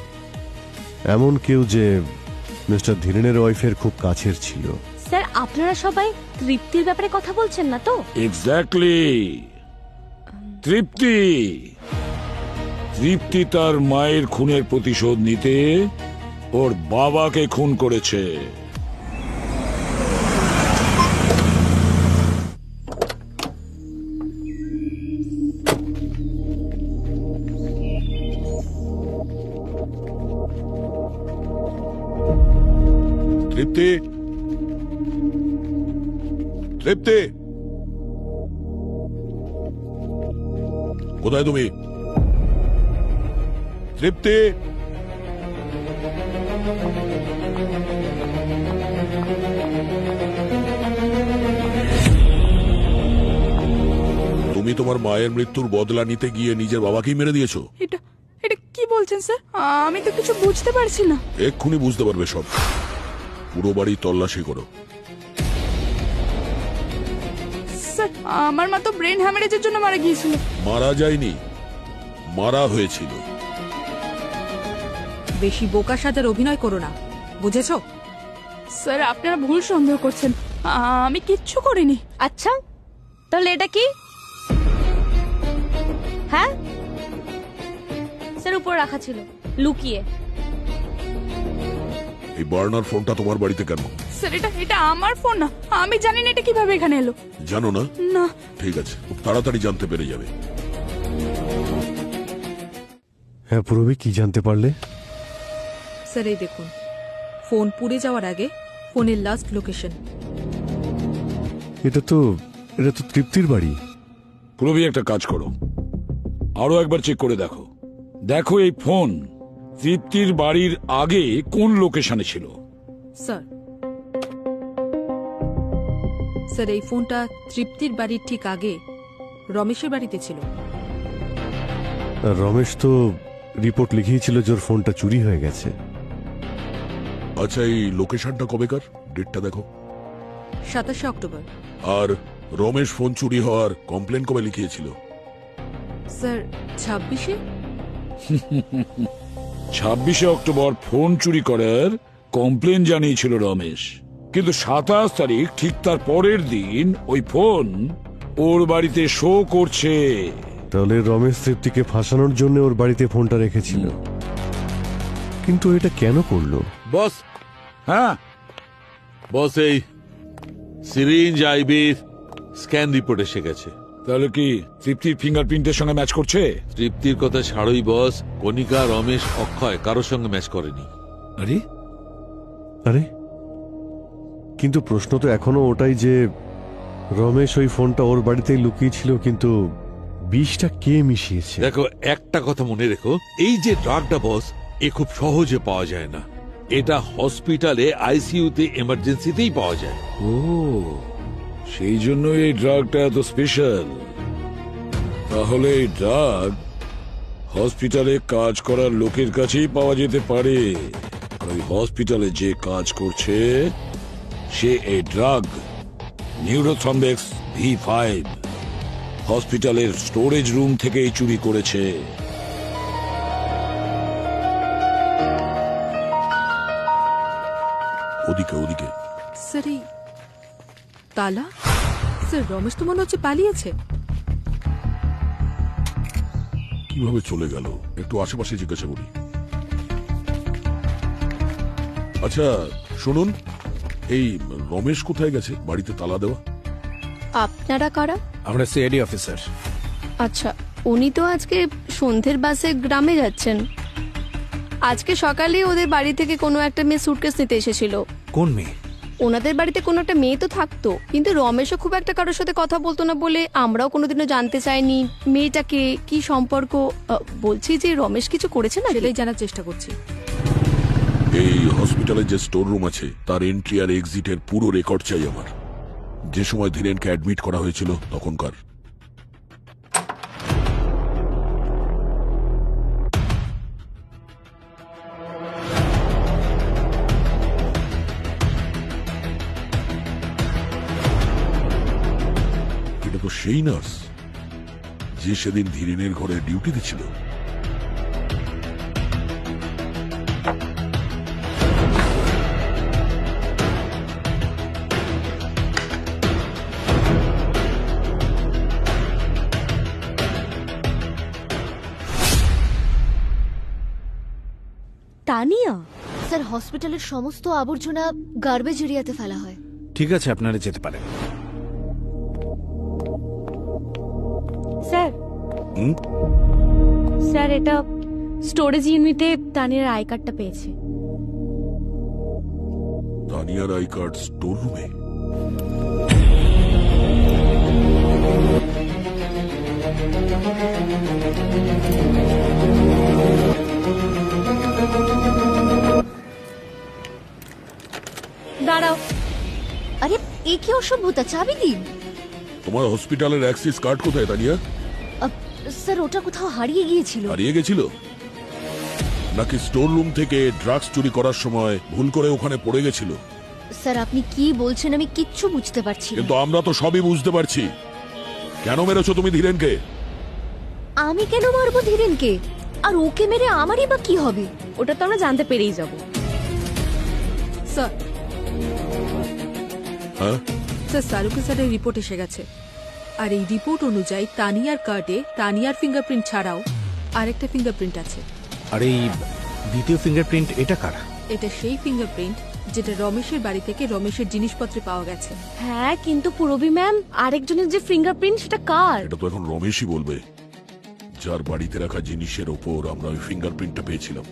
এমন কেউ যে মিস্টার ধীরেনের ওয়াইফের খুব কাছের ছিল। স্যার আপনারা সবাই তৃপ্তির ব্যাপারে কথা বলছেন না তো? এক্স্যাক্টলি, তৃপ্তি তৃপ্তি তার মায়ের খুনের প্রতিশোধ নিতে ওর বাবাকে খুন করেছে। তৃপ্তি, তৃপ্তি, কোথায় তুমি? তৃপ্তি, তুমি তোমার মায়ের মৃত্যুর বদলা নিতে গিয়ে নিজের বাবাকেই মেরে দিয়েছো? এটা এটা কি বলছেন স্যার? আমি তো কিছু বুঝতে পারছি না। এক্ষুনি বুঝতে পারবে সব। পুরো বাড়ি তল্লাশি করো। স্যার আমার মা তো ব্রেন হ্যামারেজের জন্য মারা গিয়েছিল। মারা যায়নি, মারা হয়েছিল। বেশি বোকা সাজার অভিনয় করো না, বুঝেছো? স্যার আপনারা ভুল সন্দেহ করছেন, আমি কিচ্ছু করিনি। আচ্ছা তাহলে এটা কি? হ্যাঁ স্যার উপর রাখা ছিল লুকিয়ে। এই বার্নার ফোনটা তোমার বাড়িতে কেন? স্যার এটা আমার ফোন না, আমি জানি না এটা কিভাবে এখানে এলো। জানো না? না। ঠিক আছে, খুব তাড়াতাড়ি জানতে পেরে যাবে। হ্যাঁ পুরবি, কি জানতে পারলে? স্যার এই দেখুন, ফোন পুড়ে যাওয়ার আগে ফোনের লাস্ট লোকেশন। এটা তো তৃপ্তির বাড়ি। প্রবি একটা কাজ করো, আরো একবার চেক করে দেখো। দেখো এই ফোন তৃপ্তির বাড়ির আগে কোন লোকেশনে ছিল। স্যার স্যার এই ফোনটা তৃপ্তির বাড়ির ঠিক আগে রমেশের বাড়িতে ছিল। আর রমেশ তো রিপোর্ট লিখিয়েছিল যে ওর ফোনটা চুরি হয়ে গেছে। আচ্ছা এই লোকেশনটা কবেকার? ডেটটা দেখো। 27 অক্টোবর। আর রমেশ ফোন চুরি হওয়ার কমপ্লেন কবে লিখিয়েছিল? স্যার 26-এ। 26 অক্টোবর ফোন চুরি করার কমপ্লেন জানিয়েছিল রমেশ, কিন্তু 27 তারিখ ঠিক তার পরের দিন ওই ফোন ওর বাড়িতে শো করছে। তাহলে রমেশ তৃপ্তিকে ফাঁসানোর জন্য ওর বাড়িতে ফোনটা রেখেছিল, কিন্তু এটা কেন করলো? বস, হ্যাঁ বস এই সিরিঞ্জ আইবির স্ক্যান রিপোর্ট এসে গেছে। তাহলে কি তৃপ্তির ফিঙ্গারপ্রিন্টের সঙ্গে ম্যাচ করছে? তৃপ্তির কথা ছাড়ই বস, কণিকা, রমেশ, অক্ষয় কারোর সঙ্গে ম্যাচ করেনি। আরে আরে কিন্তু প্রশ্ন তো এখনো ওটাই যে রমেশ ওই ফোনটা ওর বাড়িতেই লুকিয়েছিল, কিন্তু বিষটা কে মিশিয়েছে? দেখো একটা কথা মনে রেখো, এই যে ড্রাগটা বস, এ খুব সহজে পাওয়া যায় না। এটা হসপিটালে আইসিইউতে এমার্জেন্সিতেই পাওয়া যায়। ও সেই জন্য এই ড্রাগটা এত স্পেশাল। তাহলে এই ড্রাগ হসপিটালে কাজ করার লোকের কাছেই পাওয়া যেতে পারে। ওই হসপিটালে যে কাজ করছে সে এই ড্রাগ নিউরোথ্রম্বেক্স V5 হসপিটালের স্টোরেজ রুম থেকেই চুরি করেছে। ওদিকে ওদিকে। স্যার এই তালা? স্যার রমেশ তো মনে হচ্ছে পালিয়েছে। কিভাবে চলে গেল? একটু আশেপাশে জিজ্ঞাসা করি। আচ্ছা শুনুন, এই রমেশ কোথায় গেছে? বাড়িতে তালা দেওয়া। আপনারা কারা? আমরা সিআইডি অফিসার। আচ্ছা উনি তো আজকে সন্ধ্যের বাসে গ্রামে যাচ্ছেন। আজকে সকালে ওদের বাড়ি থেকে কোনো একটা মেয়ে সুটকেস নিতে এসেছিল। কোন মেয়ে? ওনাদের বাড়িতে কোনো একটা মেয়ে তো থাকতো, কিন্তু রমেশও খুব একটা কারোর সাথে কথা বলতো না বলে আমরাও কোনোদিনও জানতে চাইনি মেয়েটাকে কি সম্পর্ক। বলছি যে রমেশ কিছু করেছে না? সেটাই জানার চেষ্টা করছি। এই হসপিটালে যে স্টোর রুম আছে তার এন্ট্রি আর এক্সিটের পুরো রেকর্ড চাই আমার। যে সময় ধীরেনকে অ্যাডমিট করা হয়েছিল তখনকার। এটা তো সেই নার্স যে সেদিন ধীরেনের ঘরে ডিউটি দিচ্ছিল। তানিয়া, স্যার হসপিটালের সমস্ত আবর্জনা গার্বেজ এরিয়াতে ফেলা হয়। ঠিক আছে, আপনারা যেতে পারেন। স্যার স্যার এটা স্টোরেজ ইউনিটে তানিয়ার আই কার্ডটা পেয়েছে। তানিয়ার আই কার্ড স্টোর রুমে? দাঁড়াও। আরে এ কি অসভ্যতা, চাবি দিন। তোমার হসপিটালের অ্যাক্সেস কার্ড কোথায় তানিয়া? স্যার ওটা কোথাও হারিয়ে গিয়েছিল। হারিয়ে গেছিল নাকি স্টোর রুম থেকে ড্রাগস চুরি করার সময় ভুল করে ওখানে পড়ে গেছিল? স্যার আপনি কি বলছেন আমি কিচ্ছু বুঝতে পারছি না। কিন্তু আমরা তো সবই বুঝতে পারছি। কেন মেরেছো তুমি ধীরেনকে? আমি কেন মারবো ধীরেনকে? আর ওকে মেরে আমারই বা কি হবে? ওটা তো আমরা জানতে পেরেই যাব। স্যার হ্যাঁ স্যার, সারুকে স্যারের রিপোর্ট এসে গেছে। আর এই রিপোর্ট অনুযায়ী তানিয়ার কার্ডে তানিয়ার ফিঙ্গারপ্রিন্ট ছাড়াও আরেকটা ফিঙ্গারপ্রিন্ট আছে। আর এই দ্বিতীয় ফিঙ্গারপ্রিন্ট এটা কার? এটা সেই ফিঙ্গারপ্রিন্ট যেটা রমেশের বাড়ি থেকে রমেশের জিনিসপত্রে পাওয়া গেছে। হ্যাঁ, কিন্তু পুরবী ম্যাম, আরেকজনের যে ফিঙ্গারপ্রিন্ট সেটা কার? এটা তো এখন রমেশই বলবে, যার বাড়িতে রাখা জিনিসের ওপর আমরা ওই ফিঙ্গারপ্রিন্টটা পেয়েছিলাম।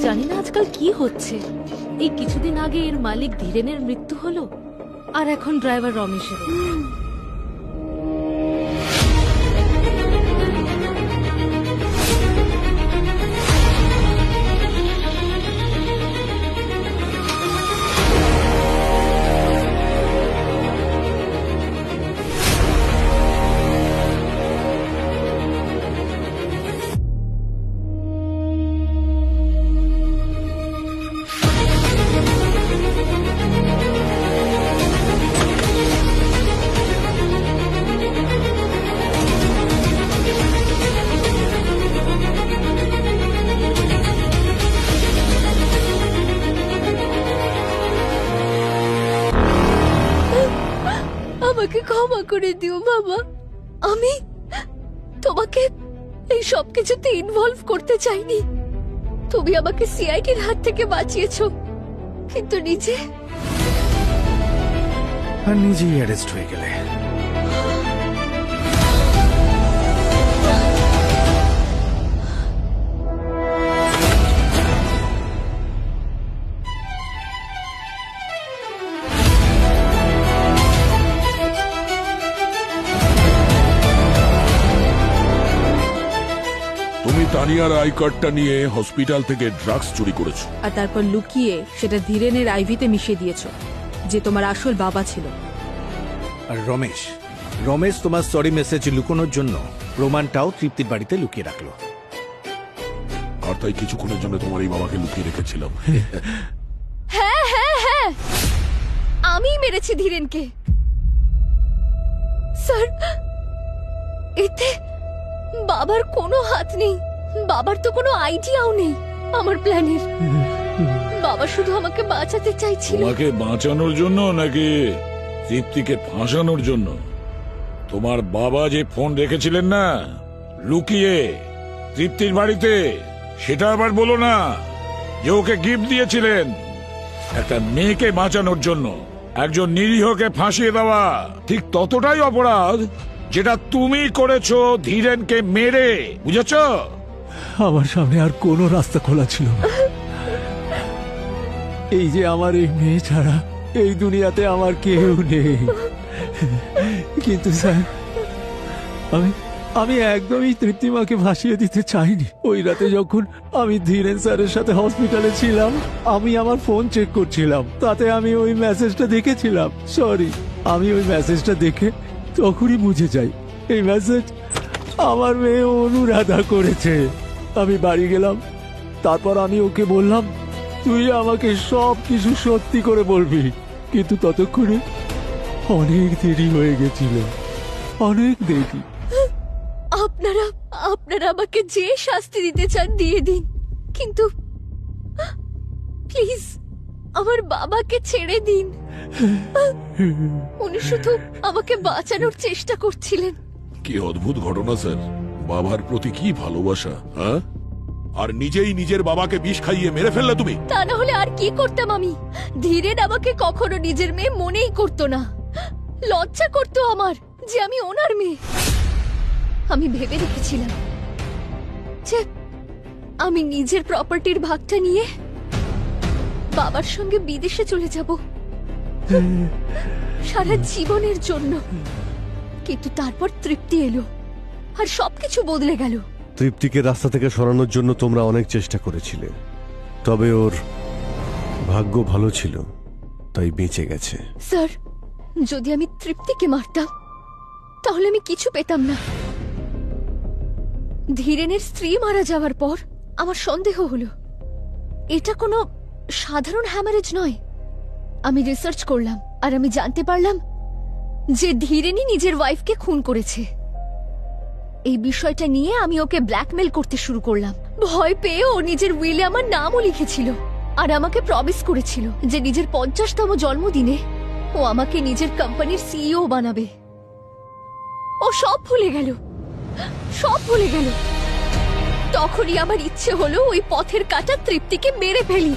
জানি না আজকাল কি হচ্ছে। এই কিছুদিন আগে এর মালিক ধীরেনের মৃত্যু হলো, আর এখন ড্রাইভার রমেশের। আমাকে ক্ষমা করে দিও বাবা, আমি তোমাকে এই সব কিছুতে ইনভলভ করতে চাইনি। তুমি আমাকে সিআইডির হাত থেকে বাঁচিয়েছো, কিন্তু নিজেই অ্যারেস্ট হয়ে গেলে। তুমি তানিয়ার আই কার্ডটা নিয়ে হসপিটাল থেকে ড্রাগস চুরি করেছো, আর তারপর লুকিয়ে সেটা ধীরেনের আইভিতে মিশিয়ে দিয়েছো, যে তোমার আসল বাবা ছিল। আর রমেশ তোমার সরি মেসেজ লুকোনোর জন্য প্রমাণটাও তৃপ্তির বাড়িতে লুকিয়ে রাখলো। আর তাই কিছুক্ষণের জন্য তোমার এই বাবাকে লুকিয়ে রেখেছিলাম। হ্যাঁ হ্যাঁ হ্যাঁ, আমি মেরেছি ধীরেনকে। স্যার এতে বাবার কোনো হাত নেই, বাবার তো কোনো আইডিয়াও নেই আমার প্ল্যানের। বাবা শুধু আমাকে বাঁচাতে চাইছিল। তোমাকে বাঁচানোর জন্য নাকি তৃপ্তিকে ফাঁসানোর জন্য? তোমার বাবা যে ফোন রেখেছিলেন না লুকিয়ে তৃপ্তির বাড়িতে, সেটা আবার বলো না যে ওকে গিফট দিয়েছিলেন। একটা মেয়েকে বাঁচানোর জন্য একজন নিরীহকে ফাঁসিয়ে দেওয়া ঠিক ততটাই অপরাধ যেটা তুমি করেছো ধীরেনকে মেরে, বুঝেছ? আমার সামনে আর কোনো রাস্তা খোলা ছিল না। এই যে আমার এই মেয়ে ছাড়া এই দুনিয়াতে আমার কেউ নেই। কিন্তু স্যার, আমি একদমই তৃপ্তিমাকে ভাসিয়ে দিতে চাইনি। ওই রাতে যখন আমি ধীরেন স্যারের সাথে হসপিটালে ছিলাম, আমি আমার ফোন চেক করছিলাম, তাতে আমি ওই মেসেজটা দেখেছিলাম। সরি, আমি ওই মেসেজটা দেখে তখনই বুঝে যাই এই মেসেজ আমার মেয়ে অনুরাধা করেছে। আমি বাড়ি গেলাম, তারপর আমি ওকে বললাম তুই আমাকে সব কিছু সত্যি করে বলবি, কিন্তু ততক্ষণে অনেক দেরি হয়ে গেছিল, অনেক দেরি। আপনারা আপনারা আমাকে যে শাস্তি দিতে চান দিয়ে দিন, কিন্তু প্লিজ আমার বাবাকে ছেড়ে দিন। উনি শুধু আমাকে বাঁচানোর চেষ্টা করছিলেন। কি অদ্ভুত ঘটনা স্যার, বাবার প্রতি কি ভালোবাসা, হ্যাঁ? আর নিজেই নিজের বাবাকে বিষ খাইয়ে মেরে ফেললে তুমি। তা না হলে আর কি করতাম আমি? ধীরেন আমাকে কখনো নিজের মেয়ে মনেই করতো না। লজ্জা করতো আমার যে আমি ওনার মেয়ে। আমি ভেবে রেখেছিলাম যে আমি নিজের প্রপার্টির ভাগটা নিয়ে বাবার সঙ্গে বিদেশে চলে যাব সারা জীবনের জন্য। কিন্তু তারপর তৃপ্তি এলো আর সবকিছু বদলে গেল। তৃপ্তিকে রাস্তা থেকে সরানোর জন্য তোমরা অনেক চেষ্টা করেছিলে, তবে ওর ভাগ্য ভালো ছিল, তাই বেঁচে গেছে। স্যার, যদি আমি তৃপ্তিকে মারতাম তাহলে আমি কিছু পেতাম না। ধীরেনের স্ত্রী মারা যাওয়ার পর আমার সন্দেহ হলো এটা কোনো সাধারণ হ্যামারেজ নয়। আমি রিসার্চ করলাম আর আমি জানতে পারলাম যে ধীরেনই নিজের ওয়াইফকে খুন করেছে। এই বিষয়টা নিয়ে আমি ওকে ব্ল্যাকমেল করতে শুরু করলাম। ভয় পেয়ে ও নিজের উইলে আমার নামও লিখেছিল আর আমাকে প্রমিস করেছিল যে নিজের 50তম জন্মদিনে ও আমাকে নিজের কোম্পানির সিইও বানাবে। ও সব ভুলে গেল, সব ভুলে গেল। তখনই আমার ইচ্ছে হলো ওই পথের কাঁটা তৃপ্তিকে মেরে ফেলি।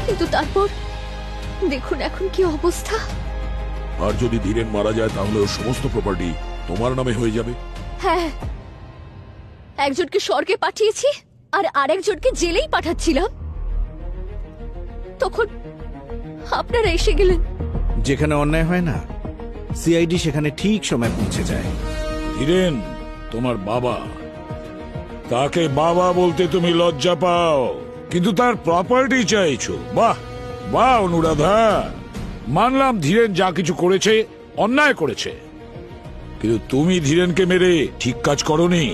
কিন্তু তারপর দেখুন এখন কি অবস্থা। আর যদি ধীরেন মারা যায় তাহলে ওর সমস্ত প্রপার্টি তোমার নামে হয়ে যাবে। হ্যাঁ, একজনকে স্বর্গে পাঠিয়েছি আর আরেকজনকে জেলেই পাঠাচ্ছিলাম, তখন আপনারা এসে গেলেন। যেখানে অন্যায় হয় না, সিআইডি সেখানে ঠিক সময় পৌঁছে যায়। ধীরেন তোমার বাবা, তাকে বাবা বলতে তুমি লজ্জা পাও, কিন্তু তার প্রপার্টি চাইছো। বাহ বাহ অনুরাধা, মানলাম ধীরেন যা কিছু করেছে অন্যায় করেছে, কিন্তু তুমি ধীরেনকে মেরে ঠিক কাজ করনি।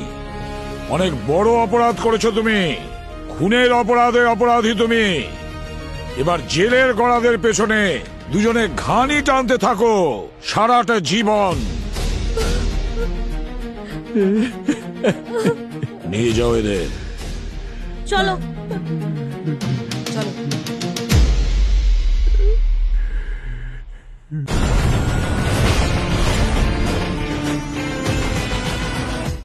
অনেক বড় অপরাধ করেছো তুমি, খুনের অপরাধে অপরাধী তুমি। এবার জেলের গড়াদের পেছনে দুজনে ঘানি টানতে থাকো সারাটা জীবন। নিয়ে যাও এদের। চলো চলো।